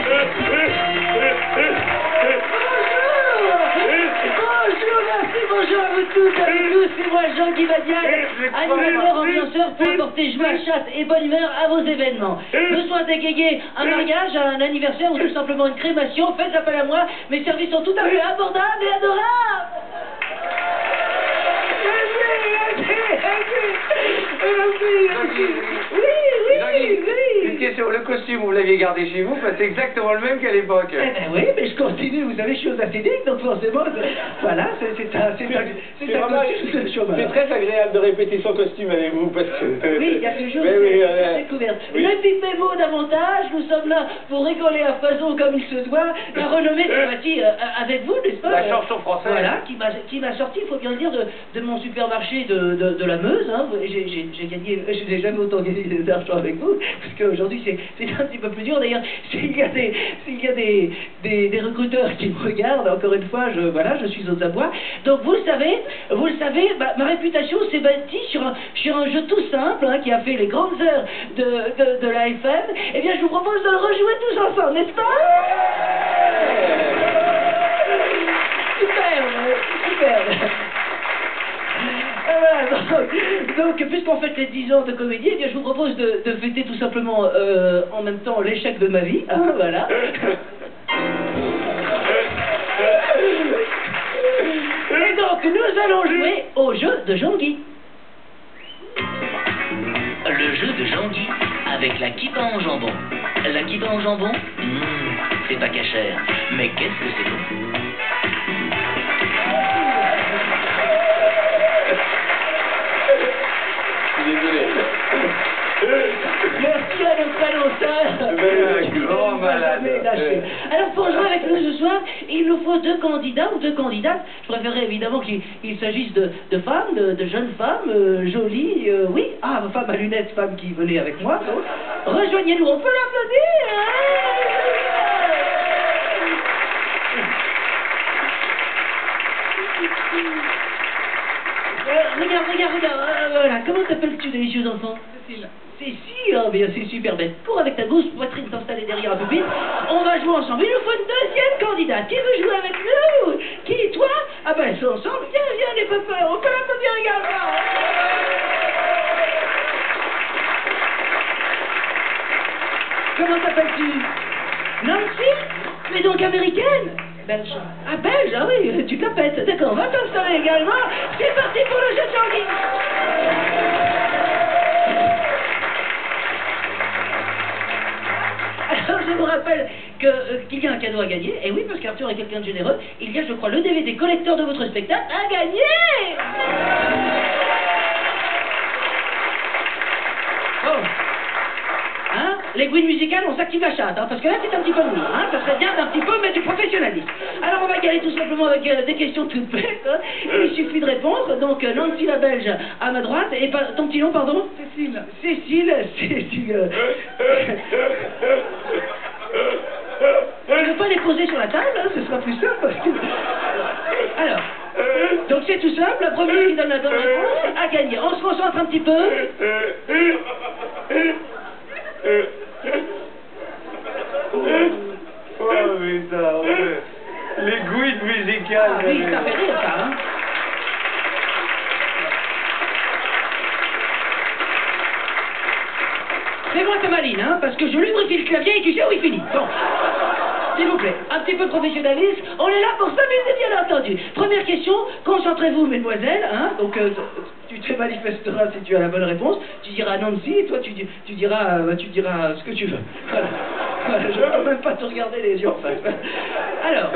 Bonjour à vous tous, c'est moi Jean-Guy Badiac, animateur, ambianceur pour apporter joie, chasse et bonne humeur à vos événements. Besoin d'égayer un mariage, un anniversaire ou tout simplement une crémation, faites appel à moi, mes services sont tout à fait abordables et adorables. Une question, le costume, vous l'aviez gardé chez vous, c'est exactement le même qu'à l'époque. Eh ben oui, mais je continue, vous savez, je suis aux acédiques, donc forcément, voilà, c'est un costume de chômage. C'est très agréable de répéter son costume avec vous, parce que... Oui, il y a toujours une découverte. Ne pipez-vous davantage, nous sommes là pour rigoler à foison comme il se doit, la renommée sympathie avec vous, n'est-ce pas? La chanson française. Voilà, qui m'a sorti, il faut bien le dire, de mon supermarché de la Meuse, hein. J'ai gagné, je n'ai jamais autant gagné d'argent avec vous, parce qu'aujourd'hui c'est un petit peu plus dur. D'ailleurs, s'il y a des recruteurs qui me regardent, encore une fois, je suis aux abois. Donc vous le savez, ma réputation s'est bâtie sur un jeu tout simple, hein, qui a fait les grandes heures de la FM. Eh bien, je vous propose de le rejouer tous ensemble, n'est-ce pas? Super. Voilà, donc puisqu'on fête les 10 ans de comédie, eh bien, je vous propose de fêter tout simplement en même temps l'échec de ma vie, hein, voilà. Et donc nous allons jouer au jeu de Jean-Guy. Le jeu de Jean-Guy avec la kippa en jambon. La kippa en jambon, c'est pas cachère, mais qu'est-ce que c'est bon. Merci à notre annonceur. Un grand malade. Alors pour jouer avec nous ce soir, il nous faut 2 candidats ou 2 candidates. Je préférerais évidemment qu'il s'agisse de femmes, de jeunes femmes, jolies, oui. Ah, femme à lunettes, femme qui venait avec moi. Rejoignez-nous, on peut l'applaudir. Regarde, voilà. Comment t'appelles-tu, délicieux enfant? Cécile. Cécile, oh bien c'est super bête. Cours avec ta grosse poitrine t'installer derrière un pupitre. On va jouer ensemble. Il nous faut une 2e candidate. Qui veut jouer avec nous? Qui, toi? Ah ben c'est ensemble. Viens, n'aie pas peur. On peut l'applaudir également. Comment t'appelles-tu? Nancy? Mais donc américaine? Belge. Ah, belge, ah oui, tu te la pètes. D'accord, va t'installer également. C'est parti pour le jeu de Jean-Guy. Alors, je vous rappelle qu'il y a un cadeau à gagner. Et oui, parce qu'Arthur est quelqu'un de généreux. Il y a, je crois, le DVD collecteur de votre spectacle à gagner. Oh. Hein? L'aiguille musicale, on s'active la chatte, hein, parce que là c'est un petit peu mou, hein, ça serait bien d'un petit peu, mais du professionnalisme. Alors on va y aller tout simplement avec des questions toutes bêtes, hein. Il suffit de répondre. Donc Nancy la Belge à ma droite, et ton petit nom, pardon? Cécile. Cécile. Je ne veux pas les poser sur la table, hein, ce sera plus simple, parce que... Alors, donc c'est tout simple, la première qui donne la bonne réponse a gagné. On se concentre un petit peu. Oh putain, les gouines musicales. Ah oui, ça fait rire ça, hein. Fais-moi ta maline, hein, parce que je lubrifie le clavier et tu sais où il finit. Bon. S'il vous plaît, un petit peu de professionnalisme. On est là pour s'amuser, bien entendu. Première question, concentrez-vous, mesdemoiselles, hein. Donc, tu te manifesteras si tu as la bonne réponse. Tu diras Nancy, et toi, tu diras ce que tu veux. Voilà. Voilà, je ne peux même pas te regarder les yeux, en fait. Alors,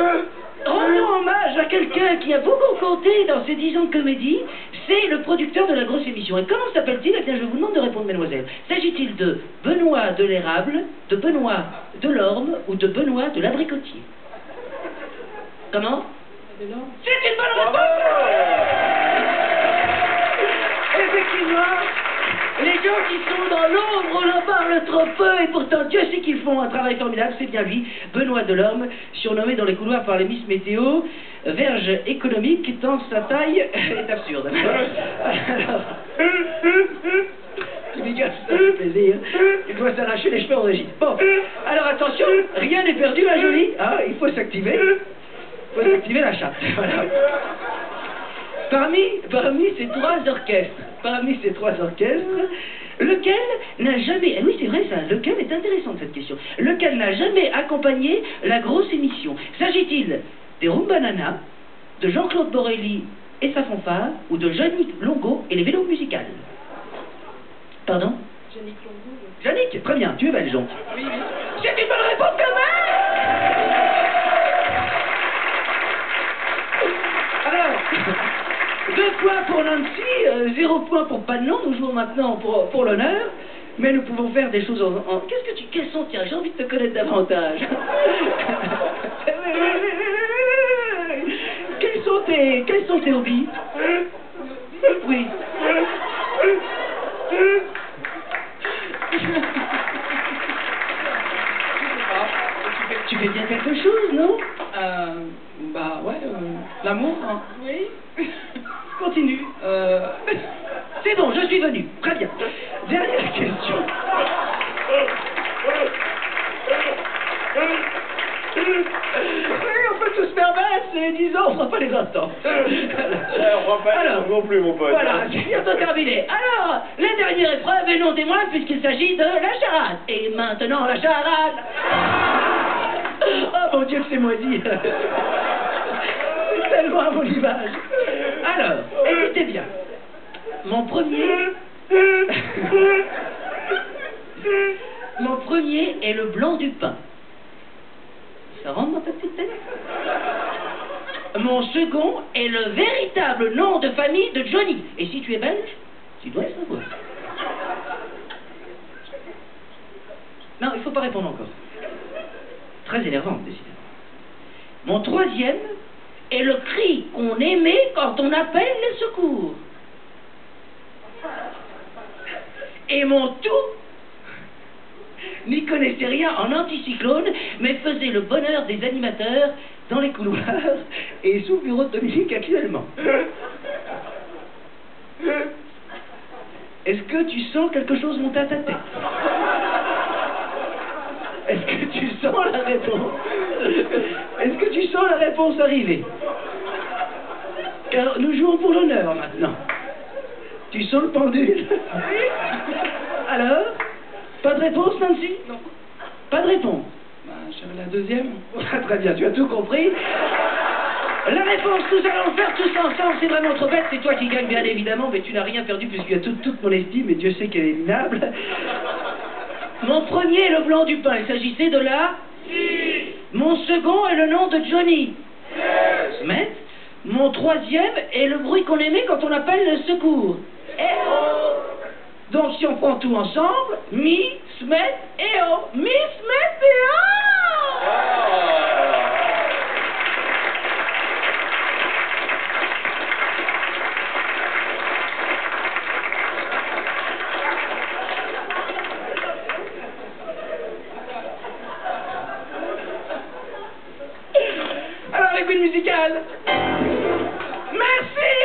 rendons hommage à quelqu'un qui a beaucoup compté dans ces 10 ans de comédie. C'est le producteur de la grosse émission. Et comment s'appelle-t-il? Eh bien, je vous demande de répondre, mesdemoiselles. S'agit-il de Benoît de l'Érable, de Benoît de l'Orme ou de Benoît de l'Abricotier? Comment? C'est une bonne réponse! Effectivement, les gens qui sont dans l'ombre, on en parle trop peu, et pourtant Dieu sait qu'ils font un travail formidable, c'est bien lui, Benoît Delorme, surnommé dans les couloirs par les Miss Météo, verge économique, tant sa taille est absurde. Alors, Tu m'égares, ça fait plaisir. Il doit s'arracher les cheveux en régie. Bon, alors attention, rien n'est perdu, ma jolie. Ah, il faut s'activer. Il faut s'activer la chatte. Voilà. Parmi ces trois orchestres, lequel n'a jamais... Ah oui, c'est vrai ça, lequel est intéressant cette question. Lequel n'a jamais accompagné la grosse émission? S'agit-il des Rumbanana, de Jean-Claude Borelli et sa fanfare, ou de Yannick Longo et les vélos musicales? Pardon? Yannick Longo. Yannick, très bien, tu es belge donc. Oui, oui. C'est une bonne réponse quand même! Alors, 2 points pour Nancy, 0 point pour Panon. Nous jouons maintenant pour l'honneur, mais nous pouvons faire des choses en... Quels sont, tiens, j'ai envie de te connaître davantage. Quels sont tes hobbies? Oui. Tu fais bien quelque chose, non? Bah ouais, l'amour, hein. Oui. Continue. C'est bon, je suis venu. Très bien. Dernière question. Oui, on peut tous faire baisse, c'est 10 ans, on fera pas les instants. On va pas alors, non plus, mon pote. Voilà, c'est bientôt terminé. Alors, la dernière épreuve est non des moindres puisqu'il s'agit de la charade. Et maintenant, la charade. Oh mon Dieu, que c'est maudit. C'est tellement à mon image. Alors, écoutez bien. Mon premier est le blanc du pain. Ça rentre dans ta petite tête? Mon second est le véritable nom de famille de Johnny. Et si tu es belge, tu dois le savoir. Non, il faut pas répondre encore. Très énervante, décidément. Mon troisième est le cri qu'on émet quand on appelle les secours. Et mon tout n'y connaissait rien en anticyclone, mais faisait le bonheur des animateurs dans les couloirs et sous le bureau de Dominique actuellement. Est-ce que tu sens quelque chose monter à ta tête? Est-ce que tu sens la réponse? Est-ce que tu sens la réponse arriver? Car nous jouons pour l'honneur maintenant. Tu sens le pendule? Alors? Pas de réponse, Nancy? Non. Pas de réponse? Bah, j'avais la deuxième. Très bien, tu as tout compris. La réponse, nous allons le faire tous ensemble, c'est vraiment trop bête, c'est toi qui gagnes bien évidemment, mais tu n'as rien perdu puisque tu as toute mon estime et Dieu sait qu'elle est minable. Mon premier est le blanc du pain, il s'agissait de la... Mon second est le nom de Johnny. Smith. Mon troisième est le bruit qu'on émet quand on appelle le secours. Donc si on prend tout ensemble, mi, smet et o. Mi, smet et o. Alors les coups musicales. Merci.